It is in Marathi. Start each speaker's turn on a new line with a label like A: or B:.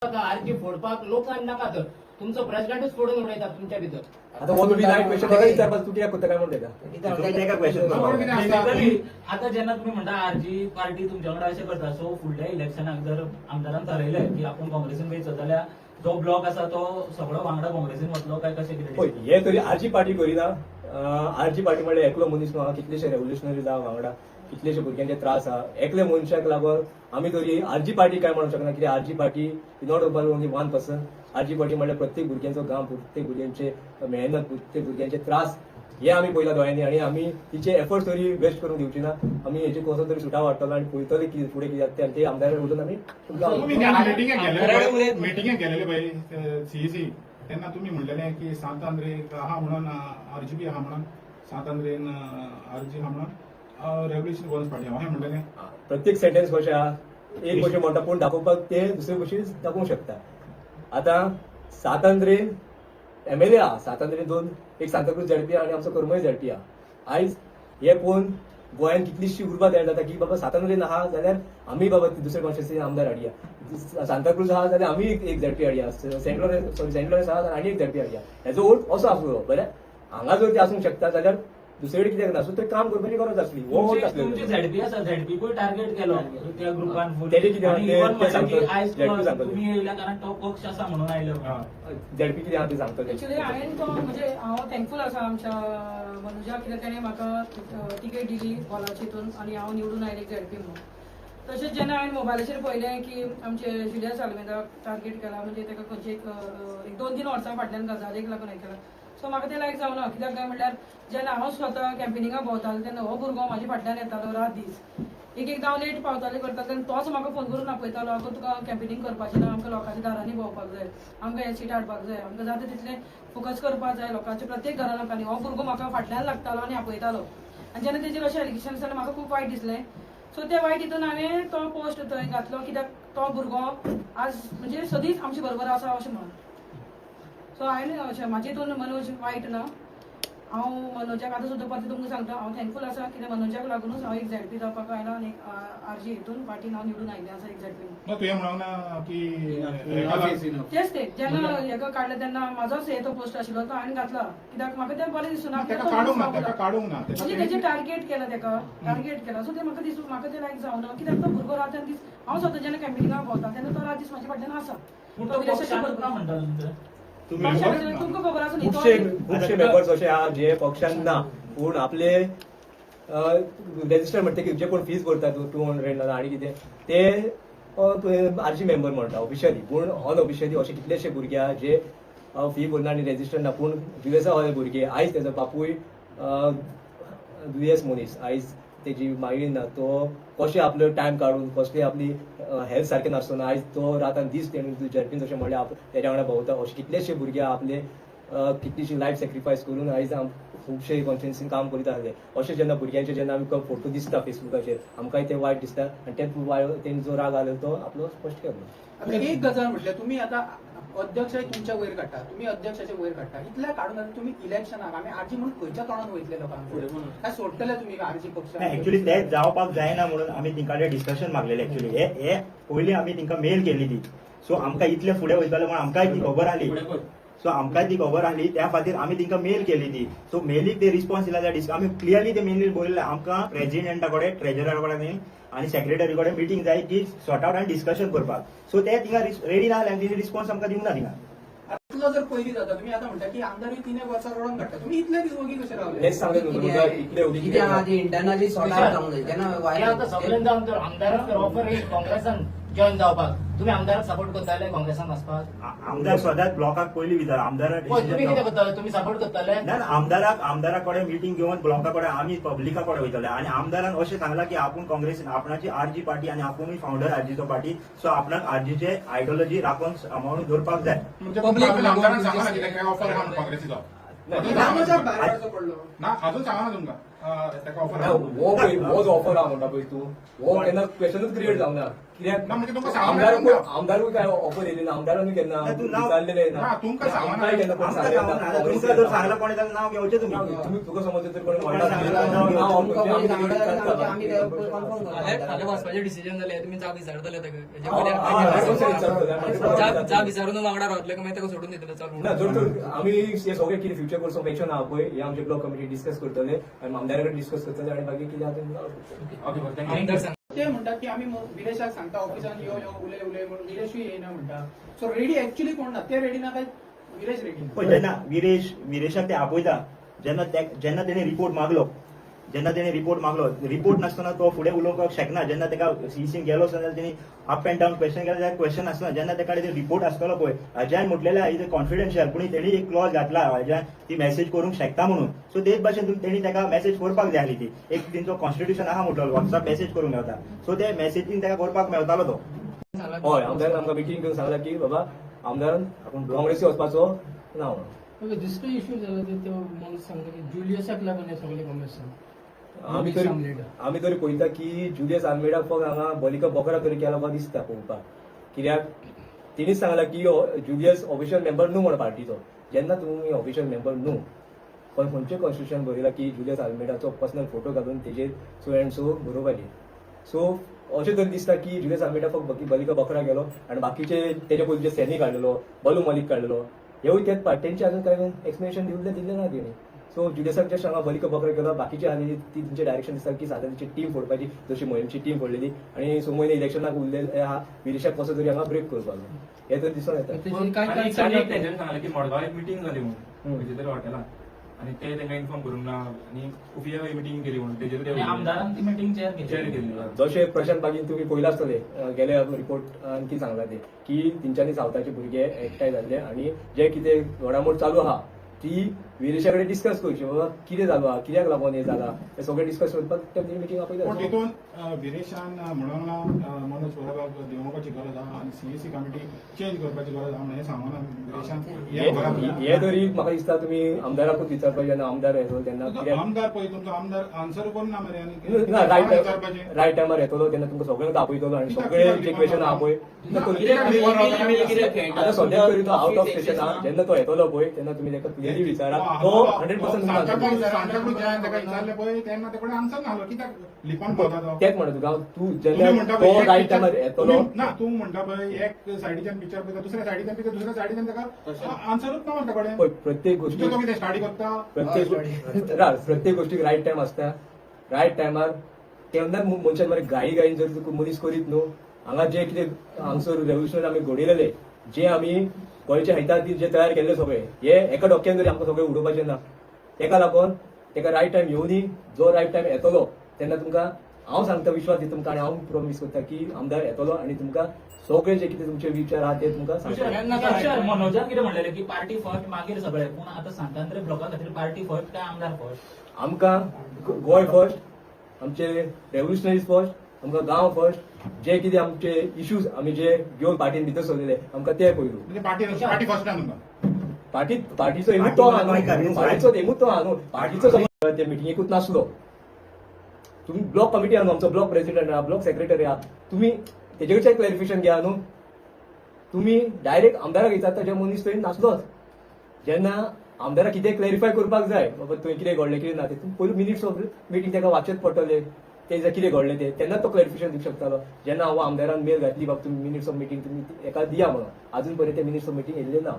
A: आरची फोडपाक लोकांना नाका तर तुमचं प्रेसिडेंटच फोडून उडयतात तुमच्या भितर.
B: आता वो तुम्ही लाईट क्वेश्चन ताका विचारपास तू कित्याक कोत्ता काय म्हणून ताका क्वेश्चन
C: आता जेन्ना तुम्ही म्हणता आरजी पार्टी तुमच्या वांगडा अशें करता सो फुडल्या इलेक्शनाक जर आमदारान थारायलें की आपूण काँग्रेसीन वयचो जाल्यार जो ब्लॉक आसा तो सगळो वांगडा काँग्रेसीन वतलो काय कशें कितें?
B: पळय हे तरी आरची पार्टी करिना. आरची पार्टी म्हणल्यार एकलो मनीस न्हू. कितलेशे रेव्होल्युशनरी जावं वांगडा कितलेशे भुरग्यांचे त्रास आहा. एकले मनशाक लागून आमी तरी आरजी पार्टी काय म्हणूंक शकना. कित्याक RG party not only one person. RG party म्हणल्यार प्रत्येक भुरग्यांचो गांव, प्रत्येक भुरग्यांचे मेहनत, प्रत्येक भुरग्यांचे त्रास हे आमी पळयला दोळ्यांनी आणि आमी तिचे एफर्ट्स तरी वेस्ट करून दिवची ना. आमी हेची कसो तरी सुटाव वाडटलो आणि पळयतले की फुडें कितें जाता ते आमदाराक उलोवन आमी
D: मिटिंगेक गेलेले पळय सीईसी तेन्ना तुमी म्हणलेले की सांत आंद्रेक आहा म्हणून आरजीबी आहा म्हणून सांत आंद्रेन आरजी आहा म्हणून रेव्होल्युशन गोवन्स पार्टी हांवें म्हणलेलें.
B: प्रत्येक सेंटेन्स कशें आहा एक भशेन म्हणटा पूण दाखोवपाक ते दुसरे भशेन दाखोवंक शकता. आतां सातांद्रेन एमएलए आहा, सातांद्रेन दोन एक सांताक्रूज झडपी आहा आणि आमचो कर्मय झडपी आहा. आयज हे पळोवन गोंयान कितलीशी उर्बा तयार जाता की बाबा सातांद्रेन आहा जाल्यार आमी बाबा दुसरे कॉन्स्टिट्युएन्सीन आमदार हाडया. सांताक्रूज आहा जाल्यार आमी एक झडपी हाडया. सेंट लॉरेन्स आहा जाल्यार आनी एक झडपी हाडया. हेजो वोट असो आसलो बरें. हांगा जर ते आसूंक शकता जाल्यार दुसरे कडेन कित्याक ना. सो ते काम करपाची गरज आसली. हो वोट
C: तुमची झडपी आसा झडपीकूय टार्गेट केलो त्या ग्रुपान.
B: तेजे कितें
C: आनी इवन
B: ते
C: म्हणटा की आयज
B: सांगता
C: तुम्ही येयल्या कारण तो पक्ष आसा म्हणून आयलो.
B: झडपी कितें आहा ते सांगता.
E: एक्चुअली हांवें तो म्हणजे हांव थँकफूल आसा आमच्या मनुजा कित्याक तेणें म्हाका तिकेट दिली बॉलाची हितून आनी हांव निवडून आयलें झडपी म्हणून. तशेंच जेन्ना हांवें मोबायलाचेर पळयलें की आमचे जुलिया साल्वेंदाक टार्गेट केला म्हणजे ताका खंयचे एक 2-3 वर्सां फाटल्यान गजालेक लागून हें केलां. सो म्हाका तें लायक जावना. कित्याक काय म्हणल्यार जेन्ना हांव स्वता कॅम्पेनिंगाक भोंवतालो तेन्ना हो भुरगो म्हाज्या फाटल्यान येतालो रात दीस. एकदां हांव लेट पावतालें करतालें तेन्ना तोच म्हाका फोन करून आपयतालो आगो तुका कॅम्पेनिंग करपाचें ना, आमकां लोकांच्या दारांनी भोंवपाक जाय, आमकां हे सीट हाडपाक जाय, आमकां जाता तितलें फोकस करपाक जाय लोकांच्या प्रत्येक घरा लोकांनी. हो भुरगो म्हाका फाटल्यान लागतालो आनी आपयतालो आनी जेन्ना तेजेर अशें एलिगेशन जालें म्हाका खूब वायट दिसलें. सो त्या वायट हितून हांवें तो पोस्ट थंय घातलो कित्याक तो भुरगो आज म्हणजे सदींच आमचे बरोबर आसा अशें म्हणून. सो हांवें अशें म्हाजे हितून मनोज वायट ना. हांव मनोजाक आतां सुद्दां परत तुमकां सांगता हांव थँकफूल आसा कित्याक मनोजाक लागूनच हांव एक झडपी जावपाक आयला आनी आरजी हितून पार्टीन हांव निवडून आयलें आसा एक झडपी.
D: तुवें म्हणूंक ना की
E: तेच ते जेन्ना हेका काडलें तेन्ना म्हाजोच हे तो पोस्ट आशिल्लो तो हांवें घातला कित्याक म्हाका तें बरें दिसूना.
D: काडूंक ना
E: म्हणजे तेजें टार्गेट केला तेका टार्गेट केला. सो तें म्हाका दिसूं म्हाका तें लायक जावना कित्याक तो भुरगो रात दीस हांव स्वता जेन्ना कॅम्पेनिंगाक भोंवता तेन्ना तो रात दीस म्हाज्या फाटल्यान आसा.
C: पूण तो पक्षान ना म्हणटा तुमचं.
E: तुमकां खबर आसा न्ही
B: खुबशे मेंबर्स अशे आहा जे पक्षान ना पूण आपले रेजिस्टर म्हणटा की जे कोण फीज भरतात 200 आनी कितें ते आरजी मेंबर म्हणटा ऑफिशियली. पूण ऑन ऑफिशियली अशे कितलेशे भुरगे आहा जे फी भरना आनी रेजिस्टर ना. पूण दुयेंसा वाले भुरगे आयज तेजो बापूय दुयेंस मनीस आयज तेजी मागीर ना तो कशें आपलो टायम काडून कसले आपली हेल्थ सारकें नासतना आयज तो रातान दीस तेणें झडपीन जशें म्हणलें तेज्या वांगडा भोंवता. अशे कितलेशे भुरगे आपले कितलीशी लायफ सॅक्रिफायस करून आयज खुबशे कॉन्स्टिट्युएन्सीन काम करीत आसले. अशें जेन्ना भुरग्यांचे जेन्ना आमकां फोटो दिसता फेसबुकाचेर आमकांय ते वायट दिसता आनी तेणी जो राग आयलो तो आपलो स्पश्ट केलो.
F: आता एक गजाल म्हटल्यार तुम्ही आता अध्यक्षाय तुमच्या वयर काडटा, तुम्ही अध्यक्षाचे वयर काडटा, इतल्या काडून तुम्ही इलेक्शनाक आमी आरजी म्हणून खंयच्या तोंडान वयतले लोकांक फुडें म्हणून काय सोडटले तुम्ही आरजी पक्ष?
G: एक्चुअली ते जावपाक जायना म्हणून आमी तिंका डिस्कशन मागलेले. एक्चुअली हे पयलीं आमी तिंका मेल केली ती. सो आमकां इतले फुडें वयतले म्हणून आमकांय ती खबर आली. सो आमकांय ती खबर आली त्या खातीर आमी तिंका मेल केली ती. सो मेलीक ते रिस्पॉन्स दिला त्या आमी क्लियरली ते मेलीर बरयलें आमकां प्रेसिडेंटा कडेन ट्रेजरा कडेन आनी सेक्रेटरी कडेन मिटींग जाय की सॉर्ट आउट आनी डिस्कशन करपाक. सो ते तिंगा रेडी ना जाले आनी तिने रिस्पॉन्स आमकां दिवंक ना तिंगा.
F: इतलो जर पयली जाता तुम्ही आता म्हणटा की आमदार 3 वर्सां रडून काडटा, तुम्ही इतले दीस वगी कशे रावले?
B: हेच सांगले
A: कितें आहा ती इंटरनली सॉर्ट आउट जावंक जाय. जेन्ना आतां सगळ्यांनी जावन तर आमदाराक ऑफर येयली काँग्रेसान जॉइन जावपाक. तुम्ही आमदाराक सपोर्ट करताले काँग्रेसान वचपाक?
G: आमदार सदांच ब्लॉकाक पयलीं विचार आमदार
A: तुम्ही कितें करताले? तुम्ही सपोर्ट करताले?
G: ना आमदारा कडेन मिटींग घेवन ब्लॉका कडेन आमी पब्लिका कडेन वयतले आनी आमदारान अशें सांगलां की आपूण काँग्रेसीन आपणाची आरजी पार्टी आनी आपुणूय फावंडर आरजीचो पार्टी. सो आपणाक आरजीचे आयडियोलॉजी राखून सांबाळून दवरपाक जाय.
D: आमदारान सांगला कितें ऑफर काँग्रेसीचो
F: भायर पडलो
D: ना अजून सांगा ना तुमकां ताका ऑफर
B: हो जो ऑफर आहा म्हणटा पळय तूं हो केन्ना क्वेश्चनच क्रिएट जावना कित्याक
D: ना, म्हणजे तुमकां सांगूना
B: आमदारूय काय ऑफर येयली ना आमदारांनी केन्ना
G: ना, तूं नांव-
B: विचारलेले
D: ना, तुमकां सांगना.
B: आमकांय केन्ना कोण
G: आमकां
B: सांगलें
G: जावं
B: ना.
G: ना. तुमकां जर सांगला कोणी जाल्यार नाव घेवचें तुमी.
B: तुम्ही तुका समज जर कोणी
G: कोणी सांगला नाव
B: नाव
G: घेवचें.
B: आमकां
A: कोणी
B: आमी
A: सांगला
B: करता.
A: जाल्यार आमी ते कन्फर्म
H: फाल्यां
A: करता
H: वचपाचें डिसिजन जालें तुमी जाप विचारतले ताका हेजे
B: हा, हा,
H: पयलीं जाप विचारून वांगडा रावतले काय मागीर ताका सोडून दितले
B: ना
H: चालू
B: जर तर आम्ही हे सगळे कितें फ्युचर कोर्स ऑफ एक्शन आहा पळय हे आमचे ब्लॉक कमिटी डिस्कस करतले आनी आमदारा कडेन डिस्कस करतले आनी मागीर कितें आहा
H: आमदार सांग
F: ते म्हणतात की आम्ही विरेशाक सांगता ऑफिसान यो यो उलय उलय म्हणून विरेशूय येयना म्हणटा सो रेडी ऍक्च्युली कोण ना ते रेडी ना काय विरेश रेडी ना
G: पण जेन्ना विरेशाक ते आपयता जेन्ना तेणे रिपोर्ट मागलो रिपोर्ट नासतना तो फुडें उलोवपाक शकना जेन्ना तेका सीसीन गेलो आसता जाल्यार तेणी अप एंड डावन क्वेश्चन केले जाल्यार क्वेश्चन आसना जेन्ना तेका रिपोर्ट आसतलो पळय हाज्यान म्हटलेलें इज कॉन्फिडेन्शियल पूण तेणी एक क्लॉज घातला हाज्यान ती मेसेज करूंक शकता म्हणून सो तेच भाशेन तेणी तेका मेसेज करपाक जाय आसली ती एक तेंचो कॉन्स्टिट्यूशन आहा म्हटलो वॉट्सअप मेसेज करूंक मेळटा सो ते मेसेजीन तेका करपाक मेळटालो तो
B: हय आमदारान आमकां मिटींग करून सांगला की बाबा आमदारान आपूण काँग्रेसी वचपाचो ना म्हणून
I: दुसरो इश्यू जालो तो मनीस सांगता की जुलियसाक लागून हे सगळे कॉमेशन
B: आमी तरी पळयता की जुलियस आल्मेडाक फक्त हांगा बलिका बोकरा तरी केला काय दिसता पळोवपाक कित्याक तेणीच सांगला की जुलियस ऑफिशियल मेंबर न्हू म्हणून पार्टीचो जेन्ना तुमी ऑफिशियल मेंबर न्हू पण खंयचें कॉन्स्टिट्यूशन बरयला की जुलियस आल्मेडाचो पर्सनल फोटो घालून तेजेर सो एंड सो बरोवपाची सो अशें तरी दिसता की जुलियस आल्मेडा फक्त बलिका बोकरा गेलो आनी बाकीचे तेजे पयलींचे सॅनी काडलेलो बलू मलीक काडलेलो हेवूय तेच पार्टींचे अजून काय एक्सप्लेनेशन दिल्लें ना तेणी सो जुलियसाक जस्ट हांगा बलिका बोकरा केलो बाकीचे आनी ती तुमचे डायरेक्शन दिसता की सादारणची टीम फोडपाची जशी मोहीमची टीम फोडलेली आनी समोर इलेक्शनाक उरलेले आहा विरेशाक कसो तरी हांगा ब्रेक करपाक हे तर दिसून येता
I: तेजी काय
J: आणि
I: काय
J: तांणी एक तेंच्यानी सांगलें की मडगांव एक मिटींग जाली म्हणून खंयच्या तरी हॉटेलान आनी ते तेंका इन्फॉर्म करूंक ना आनी खुफिया मिटींग केली म्हणून तेजेर
C: आणि आमदारान ती मिटींग चेअर
J: चेअर
C: केली
J: केली
B: जशे प्रशांत बागीन तुम्ही पयला आसतले गेले रिपोर्ट आणखी सांगला ते की तेंच्यांनी सावथाचे भुरगे एकठांय जाल्ले आनी जे कितें घडामोड चालू आहा ती विरेशा कडेन डिस्कस करची बाबा कितें जालो आहा कित्याक लागून हे जाला हे सगळें डिस्कस करपाक ते मिटींग
D: पण
B: आपयता
D: तितून विरेशान म्हणूंक मनोज वराबाक देंवोवपाची गरज आहा आनी सीएसी कमिटी चेंज करपाची गरज आहा म्हणून हें सांगूना विरेशान हें बरोबर ना.
B: हे तरी म्हाका दिसता तुमी आमदाराकूच विचारपाचें जेन्ना आमदार येतलो तेन्ना
D: तुमचो
B: कित्याक
D: आमदार पळय तुमचो आमदार आन्सर कोण ना मरे
B: ना
D: आनी विचारपाचें
B: रायट टायमार येतलो तेन्ना तुमकां सगळ्यांक दाखयतलो आनी सगळे जे क्वेश्चन आहा पळय आता सद्या तरी तो आउट ऑफ स्टेशन आहा जेन्ना तो येतलो पळय तेन्ना तुमी ताका क्लियरली विचारा तो 100%
D: ताका विचारले पळय तेन्ना ते कडेन आन्सर नाहलो कित्याक लिपोन पळयता तो
B: तेच म्हणटा तुका तूं
D: तुम्ही
B: जेन्ना
D: म्हणटा
B: तो
D: पळय, एक
B: रायट
D: picture-
B: टायमार येतलो
D: तुम्ही- ना तू म्हणटा पळय एक सायडीच्यान पिक्चर पळयता दुसऱ्या सायडीच्यान पिक्चर दुसऱ्या सायडीच्यान ताका आन्सरूच ना म्हणटा कडेन
B: पळय, प्रत्येक गोष्टी
D: तो कितें स्टाडी करता
B: प्रत्येक गोष्टीक रायट टायम आसता रायट टायमार तेन्ना मनशान मरे घाईन जर तुका मनीस करीत न्हू हांगा जे कितें हांगसर रेव्होल्युशन आमी घडयलेले जे आमी गोंयच्या हिता खातीर जे तयार केल्ले सगळे हे एका डोक्यान तरी आमकां सगळें उडोवपाचें ना तेका लागून तेका रायट टायम येवनी जो रायट टायम येतलो तेन्ना तुमकां हांव सांगता विश्वास दिता तुमकां आनी हांव प्रॉमिस करता की आमदार येतलो आनी तुमकां सगळे जे कितें तुमचे विचार आहा ते तुमकां सांगता
C: अक्षर मनोजान कितें म्हणलेलें की पार्टी फर्स्ट मागीर सगळें पूण आतां सांतांद्रे ब्लॉका खातीर पार्टी फर्स्ट काय आमदार फर्स्ट
B: आमकां गोंय फर्स्ट आमचे रेव्होल्युशनरीज फर्स्ट आमकां गांव फर्स्ट जे कितें आमचे इश्यूज आमी जे घेवन पार्टीन भितर सरलेले आमकां ते पयलू
D: म्हणजे पार्टी फर्स्ट तुमकां
B: पार्टीचो एमूच तो आहा न्हू पार्टीचो एमूच तो आहा न्हू पार्टीचो समज ते मिटिंगेकूच नासलो तुम्ही ब्लॉक कमिटी आहा न्हू आमचो ब्लॉक प्रेसिडेंट आहा ब्लॉक सेक्रेटरी आहा तुमी तेजे कडच्यान क्लॅरिफिकेशन घेया न्हू तुमी डायरेक्ट आमदाराक विचारता जे मनीस थंय नासलोच जेन्ना आमदाराक कितें क्लॅरिफाय करपाक जाय बाबा थंय कितें घडलें कितें ना तें पयलू मिनिट्स ऑफ मिटींग ताका वाचत पडटले ते कितें घडलें तें तेन्ना तो क्लॅरिफिकेशन दिवंक शकतालो जेन्ना हांव आमदारान मेल घातली बाबा तुमी मिनिट्स ऑफ मिटींग तुमी एका दिया म्हणून अजून पर्यंत ते मिनिट्स ऑफ मिटींग येयल्ले ना